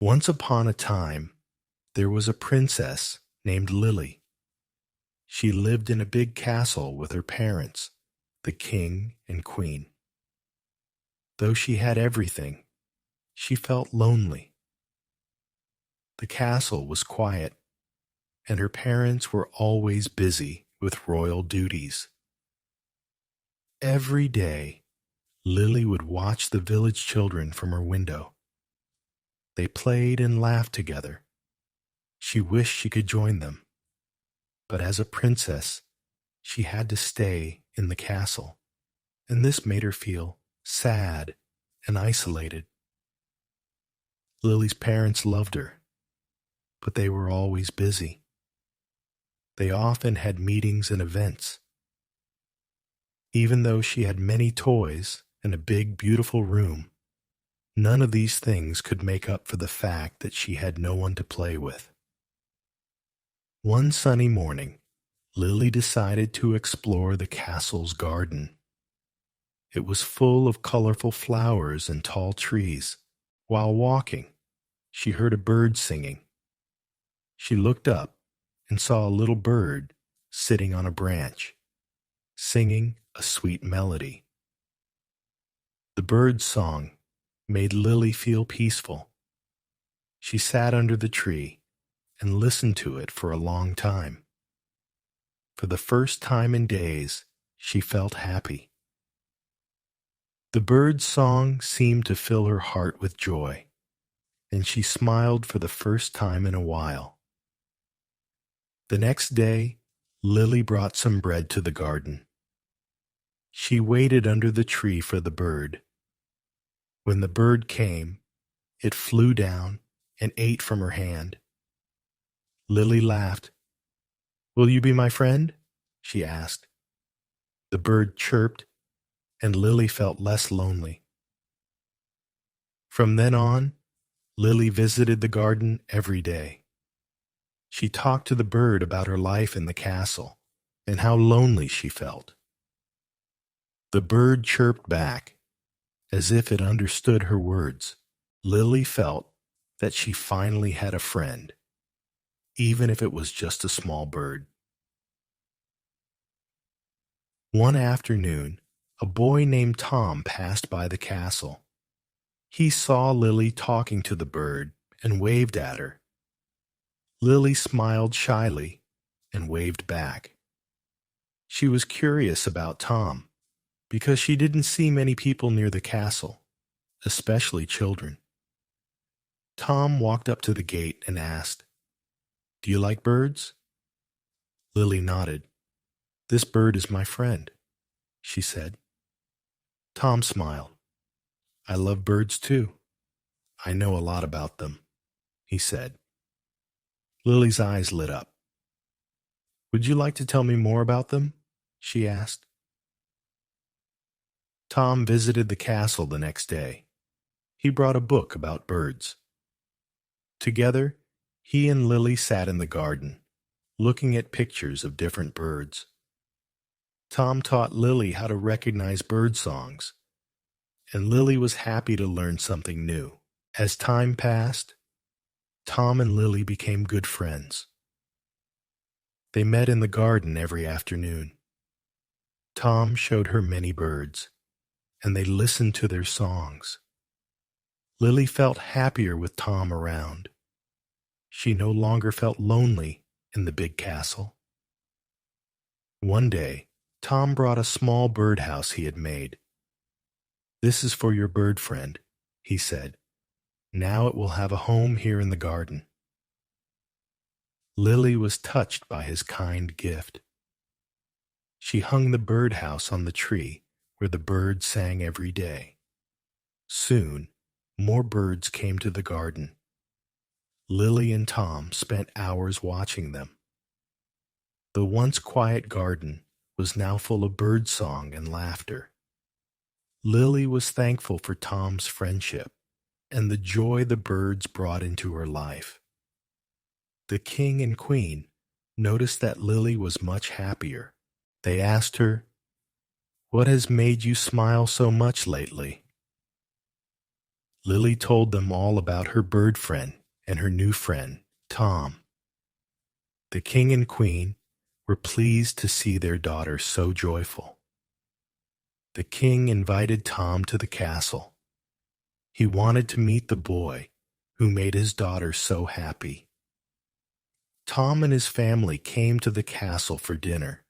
Once upon a time, there was a princess named Lily. She lived in a big castle with her parents, the king and queen. Though she had everything, she felt lonely. The castle was quiet, and her parents were always busy with royal duties. Every day, Lily would watch the village children from her window. They played and laughed together. She wished she could join them, but as a princess, she had to stay in the castle, and this made her feel sad and isolated. Lily's parents loved her, but they were always busy. They often had meetings and events. Even though she had many toys and a big, beautiful room, none of these things could make up for the fact that she had no one to play with. One sunny morning, Lily decided to explore the castle's garden. It was full of colorful flowers and tall trees. While walking, she heard a bird singing. She looked up and saw a little bird sitting on a branch, singing a sweet melody. The bird's song made Lily feel peaceful. She sat under the tree and listened to it for a long time. For the first time in days, she felt happy. The bird's song seemed to fill her heart with joy, and she smiled for the first time in a while. The next day, Lily brought some bread to the garden. She waited under the tree for the bird. When the bird came, it flew down and ate from her hand. Lily laughed. "Will you be my friend?" she asked. The bird chirped, and Lily felt less lonely. From then on, Lily visited the garden every day. She talked to the bird about her life in the castle and how lonely she felt. The bird chirped back, as if it understood her words. Lily felt that she finally had a friend, even if it was just a small bird. One afternoon, a boy named Tom passed by the castle. He saw Lily talking to the bird and waved at her. Lily smiled shyly and waved back. She was curious about Tom, because she didn't see many people near the castle, especially children. Tom walked up to the gate and asked, "Do you like birds?" Lily nodded. "This bird is my friend," she said. Tom smiled. "I love birds too. I know a lot about them," he said. Lily's eyes lit up. "Would you like to tell me more about them?" she asked. Tom visited the castle the next day. He brought a book about birds. Together, he and Lily sat in the garden, looking at pictures of different birds. Tom taught Lily how to recognize bird songs, and Lily was happy to learn something new. As time passed, Tom and Lily became good friends. They met in the garden every afternoon. Tom showed her many birds, and they listened to their songs. Lily felt happier with Tom around. She no longer felt lonely in the big castle. One day, Tom brought a small birdhouse he had made. "This is for your bird friend," he said. "Now it will have a home here in the garden." Lily was touched by his kind gift. She hung the birdhouse on the tree where the birds sang every day. Soon, more birds came to the garden. Lily and Tom spent hours watching them. The once quiet garden was now full of birdsong and laughter. Lily was thankful for Tom's friendship and the joy the birds brought into her life. The king and queen noticed that Lily was much happier. They asked her, "What has made you smile so much lately?" Lily told them all about her bird friend and her new friend, Tom. The king and queen were pleased to see their daughter so joyful. The king invited Tom to the castle. He wanted to meet the boy who made his daughter so happy. Tom and his family came to the castle for dinner.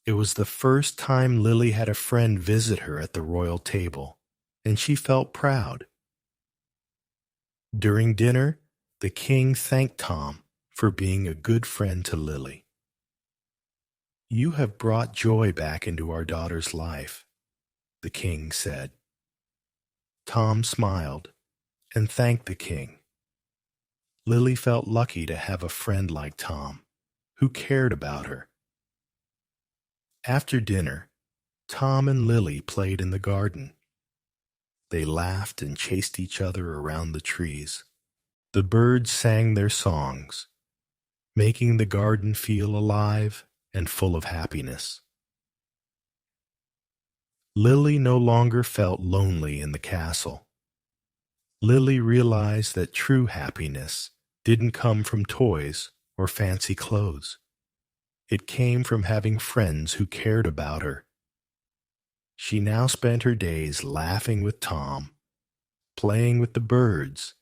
It was the first time Lily had a friend visit her at the royal table, and she felt proud. During dinner, the king thanked Tom for being a good friend to Lily. "You have brought joy back into our daughter's life," the king said. Tom smiled and thanked the king. Lily felt lucky to have a friend like Tom, who cared about her. After dinner, Tom and Lily played in the garden. They laughed and chased each other around the trees. The birds sang their songs, making the garden feel alive and full of happiness. Lily no longer felt lonely in the castle. Lily realized that true happiness didn't come from toys or fancy clothes. It came from having friends who cared about her. She now spent her days laughing with Tom, playing with the birds,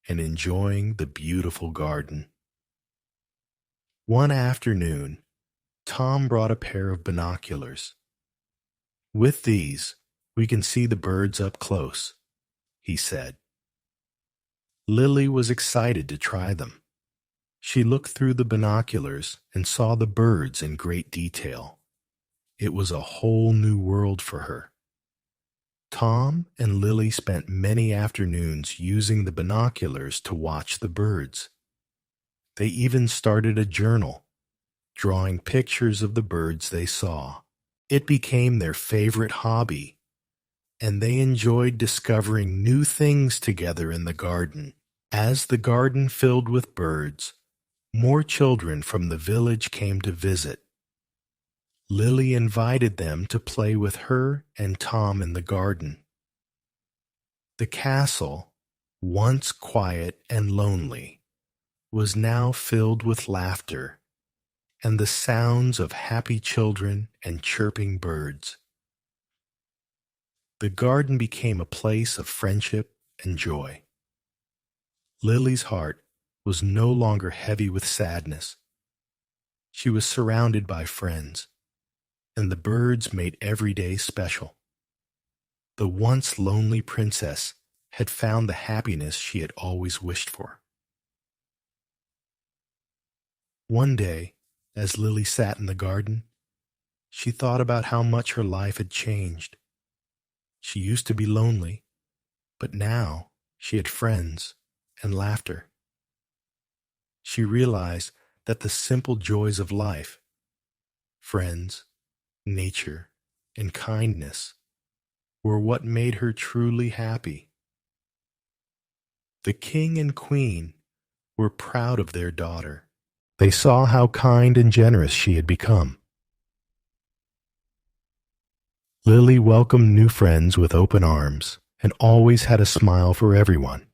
and enjoying the beautiful garden. One afternoon, Tom brought a pair of binoculars. "With these, we can see the birds up close," he said. Lily was excited to try them. She looked through the binoculars and saw the birds in great detail. It was a whole new world for her. Tom and Lily spent many afternoons using the binoculars to watch the birds. They even started a journal, drawing pictures of the birds they saw. It became their favorite hobby, and they enjoyed discovering new things together in the garden. As the garden filled with birds, more children from the village came to visit. Lily invited them to play with her and Tom in the garden. The castle, once quiet and lonely, was now filled with laughter and the sounds of happy children and chirping birds. The garden became a place of friendship and joy. Lily's heart was no longer heavy with sadness. She was surrounded by friends, and the birds made every day special. The once lonely princess had found the happiness she had always wished for. One day, as Lily sat in the garden, she thought about how much her life had changed. She used to be lonely, but now she had friends and laughter. She realized that the simple joys of life, friends, nature, and kindness, were what made her truly happy. The king and queen were proud of their daughter. They saw how kind and generous she had become. Lily welcomed new friends with open arms and always had a smile for everyone.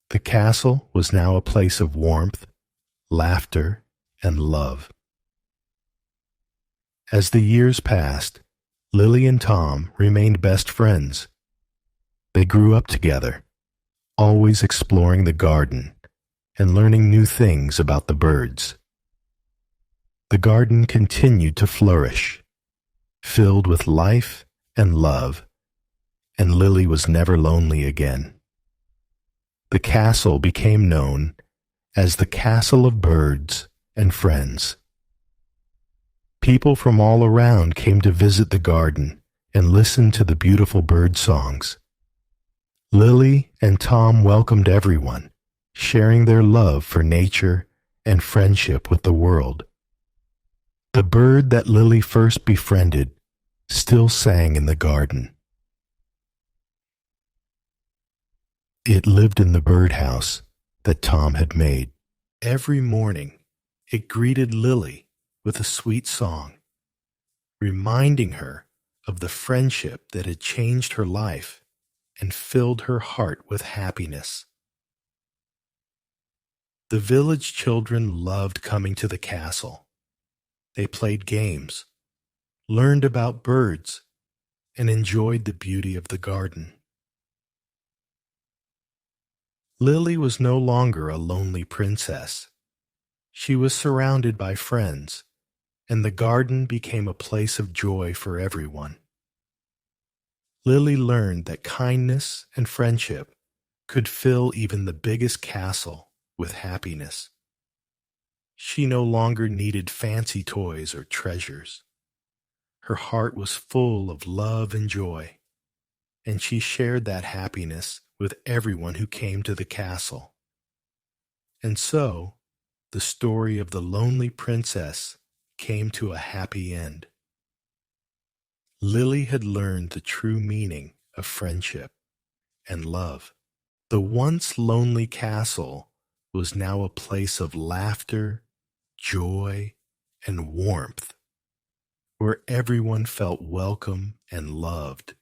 The castle was now a place of warmth, laughter, and love. As the years passed, Lily and Tom remained best friends. They grew up together, always exploring the garden and learning new things about the birds. The garden continued to flourish, filled with life and love, and Lily was never lonely again. The castle became known as the Castle of Birds and Friends. People from all around came to visit the garden and listen to the beautiful bird songs. Lily and Tom welcomed everyone, sharing their love for nature and friendship with the world. The bird that Lily first befriended still sang in the garden. It lived in the birdhouse that Tom had made. Every morning, it greeted Lily with a sweet song, reminding her of the friendship that had changed her life and filled her heart with happiness. The village children loved coming to the castle. They played games, learned about birds, and enjoyed the beauty of the garden. Lily was no longer a lonely princess. She was surrounded by friends, and the garden became a place of joy for everyone. Lily learned that kindness and friendship could fill even the biggest castle with happiness. She no longer needed fancy toys or treasures. Her heart was full of love and joy, and she shared that happiness with everyone who came to the castle. And so, the story of the lonely princess came to a happy end. Lily had learned the true meaning of friendship and love. The once lonely castle was now a place of laughter, joy, and warmth, where everyone felt welcome and loved.